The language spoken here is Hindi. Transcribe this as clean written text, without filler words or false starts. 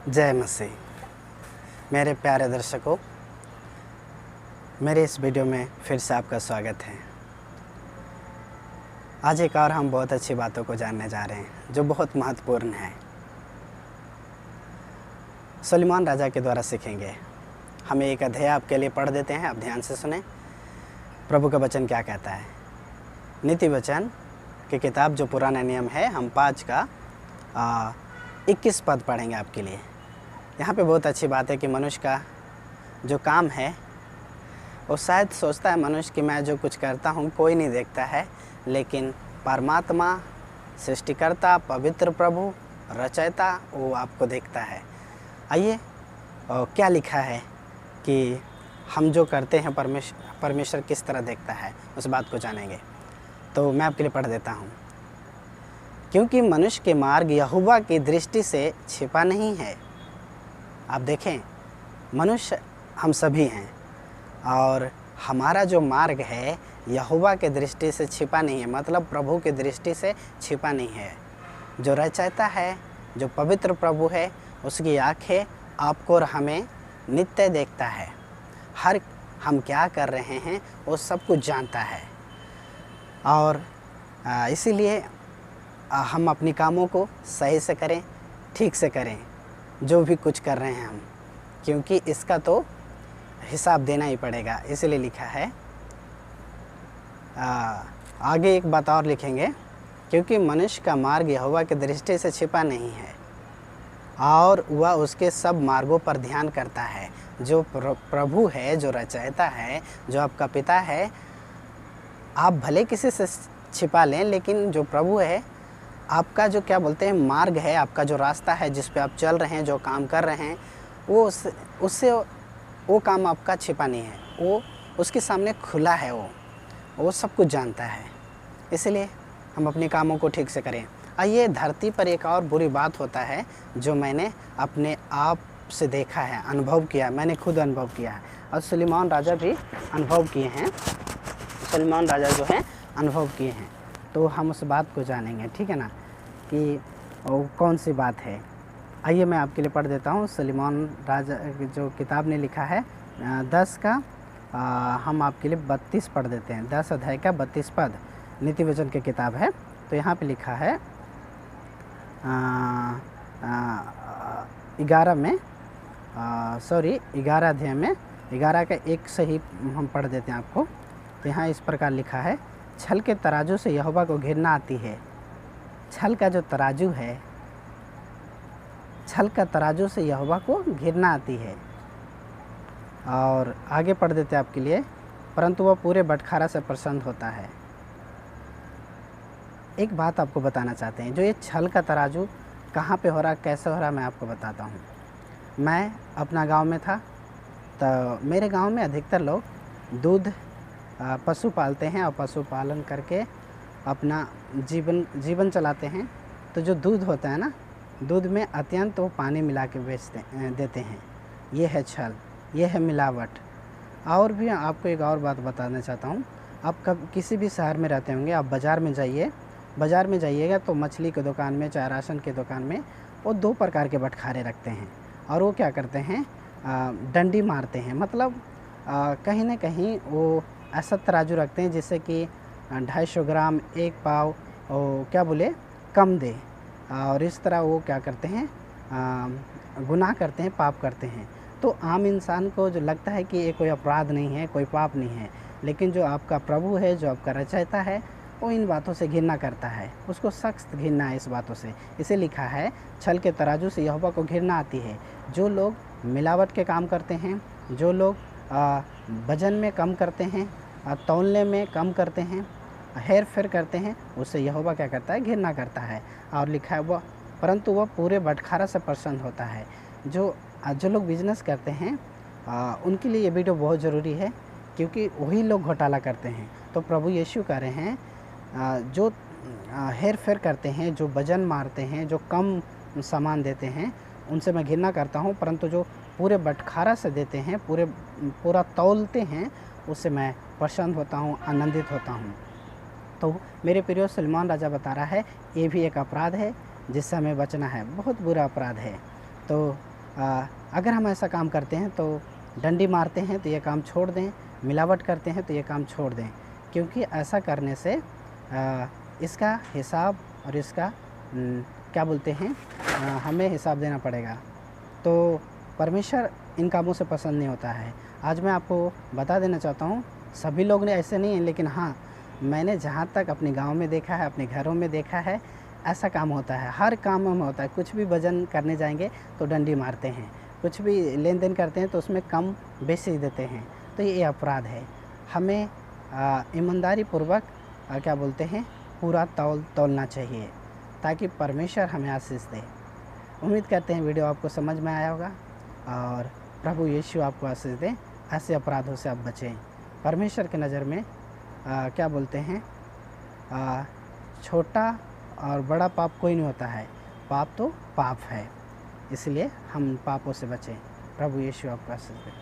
जय मसीह। मेरे प्यारे दर्शकों, मेरे इस वीडियो में फिर से आपका स्वागत है। आज एक और हम बहुत अच्छी बातों को जानने जा रहे हैं जो बहुत महत्वपूर्ण है। सुलेमान राजा के द्वारा सीखेंगे। हम एक अध्याय आपके लिए पढ़ देते हैं, आप ध्यान से सुने प्रभु का वचन क्या कहता है। नीति वचन की किताब जो पुराना नियम है, हम 5 का 21 पद पढ़ेंगे आपके लिए। यहाँ पे बहुत अच्छी बात है कि मनुष्य का जो काम है वो शायद सोचता है मनुष्य कि मैं जो कुछ करता हूँ कोई नहीं देखता है, लेकिन परमात्मा, सृष्टिकर्ता, पवित्र प्रभु, रचयिता वो आपको देखता है। आइए क्या लिखा है कि हम जो करते हैं परमेश्वर किस तरह देखता है, उस बात को जानेंगे। तो मैं आपके लिए पढ़ देता हूँ। क्योंकि मनुष्य के मार्ग यहोवा की दृष्टि से छिपा नहीं है। आप देखें, मनुष्य हम सभी हैं और हमारा जो मार्ग है यहोवा के दृष्टि से छिपा नहीं है, मतलब प्रभु की दृष्टि से छिपा नहीं है। जो रचयिता है, जो पवित्र प्रभु है, उसकी आँखें आपको और हमें नित्य देखता है। हर हम क्या कर रहे हैं वो सब कुछ जानता है और इसीलिए हम अपनी कामों को सही से करें, ठीक से करें जो भी कुछ कर रहे हैं हम, क्योंकि इसका तो हिसाब देना ही पड़ेगा। इसलिए लिखा है। आगे एक बात और लिखेंगे, क्योंकि मनुष्य का मार्ग यहोवा की दृष्टि से छिपा नहीं है और वह उसके सब मार्गों पर ध्यान करता है। जो प्रभु है, जो रचयिता है, जो आपका पिता है, आप भले किसी से छिपा लें, लेकिन जो प्रभु है, आपका जो क्या बोलते हैं मार्ग है, आपका जो रास्ता है जिस पे आप चल रहे हैं, जो काम कर रहे हैं, वो उससे वो काम आपका छिपा नहीं है, वो उसके सामने खुला है। वो सब कुछ जानता है। इसलिए हम अपने कामों को ठीक से करें। आइए, धरती पर एक और बुरी बात होता है जो मैंने अपने आप से देखा है, अनुभव किया, मैंने खुद अनुभव किया है और सुलेमान राजा भी अनुभव किए हैं। सुलेमान राजा जो है अनुभव किए हैं, तो हम उस बात को जानेंगे, ठीक है ना, कि वो कौन सी बात है। आइए मैं आपके लिए पढ़ देता हूँ। सुलेमान राजा जो किताब ने लिखा है 10 का हम आपके लिए 32 पढ़ देते हैं। 10 अध्याय का 32 पद नीति वचन की किताब है। तो यहाँ पे लिखा है 11 में 11 अध्याय में 11 का 1 से ही हम पढ़ देते हैं आपको। तो यहाँ इस प्रकार लिखा है, छल के तराजू से यहोवा को घिरना आती है। छल का जो तराजू है, छल का तराजू से यहोवा को घिरना आती है। और आगे पढ़ देते हैं आपके लिए, परंतु वह पूरे बटखारा से प्रसन्न होता है। एक बात आपको बताना चाहते हैं, जो ये छल का तराजू कहाँ पे हो रहा, कैसे हो रहा, मैं आपको बताता हूँ। मैं अपना गांव में था, तो मेरे गांव में अधिकतर लोग दूध पशु पालते हैं और पशुपालन करके अपना जीवन चलाते हैं। तो जो दूध होता है ना, दूध में अत्यंत वो पानी मिला के देते हैं। ये है छल, ये है मिलावट। और भी आपको एक और बात बताना चाहता हूँ। आप कब किसी भी शहर में रहते होंगे, आप बाज़ार में जाइए, बाज़ार में जाइएगा तो मछली की दुकान में, चाहे राशन की दुकान में, वो 2 प्रकार के बटखारे रखते हैं और वो क्या करते हैं, डंडी मारते हैं। मतलब कहीं ना कहीं वो ऐसा तराजू रखते हैं जिससे कि 250 ग्राम, 1 पाव क्या बोले कम दे, और इस तरह वो क्या करते हैं, गुनाह करते हैं, पाप करते हैं। तो आम इंसान को जो लगता है कि ये कोई अपराध नहीं है, कोई पाप नहीं है, लेकिन जो आपका प्रभु है, जो आपका रचयिता है, वो इन बातों से घृणा करता है। उसको सख्त घृणा है इस बातों से। इसे लिखा है, छल के तराजू से यहोवा को घृणा आती है। जो लोग मिलावट के काम करते हैं, जो लोग वजन में कम करते हैं, तौलने में कम करते हैं, हेर फेर करते हैं, उससे यहोवा क्या करता है, घृणा करता है। और लिखा है वह, परंतु वह पूरे बटखारा से प्रसन्न होता है। जो लोग बिजनेस करते हैं उनके लिए ये वीडियो बहुत ज़रूरी है, क्योंकि वही लोग घोटाला करते हैं। तो प्रभु यीशु कह रहे हैं, जो हेर फेर करते हैं, जो वजन मारते हैं, जो कम सामान देते हैं, उनसे मैं घृणा करता हूँ, परंतु जो पूरे बटखारा से देते हैं, पूरा तौलते हैं, उससे मैं प्रसन्न होता हूँ, आनंदित होता हूँ। तो मेरे प्रिय सुलेमान राजा बता रहा है, ये भी एक अपराध है जिससे हमें बचना है, बहुत बुरा अपराध है। तो अगर हम ऐसा काम करते हैं तो डंडी मारते हैं तो ये काम छोड़ दें, मिलावट करते हैं तो ये काम छोड़ दें, क्योंकि ऐसा करने से इसका हिसाब और इसका क्या बोलते हैं हमें हिसाब देना पड़ेगा। तो परमेश्वर इन कामों से पसंद नहीं होता है। आज मैं आपको बता देना चाहता हूँ, सभी लोग ने ऐसे नहीं हैं, लेकिन हाँ, मैंने जहाँ तक अपने गांव में देखा है, अपने घरों में देखा है, ऐसा काम होता है, हर काम में होता है। कुछ भी वज़न करने जाएंगे तो डंडी मारते हैं, कुछ भी लेन देन करते हैं तो उसमें कम बेसी देते हैं, तो ये अपराध है। हमें ईमानदारी पूर्वक क्या बोलते हैं पूरा तौलना चाहिए, ताकि परमेश्वर हमें आशीष दे। उम्मीद करते हैं वीडियो आपको समझ में आया होगा और प्रभु यीशु आपको आशीष दे। ऐसे अपराधों से आप बचें। परमेश्वर की नज़र में क्या बोलते हैं छोटा और बड़ा पाप कोई नहीं होता है, पाप तो पाप है, इसलिए हम पापों से बचें। प्रभु यीशु आपको आशीष दे।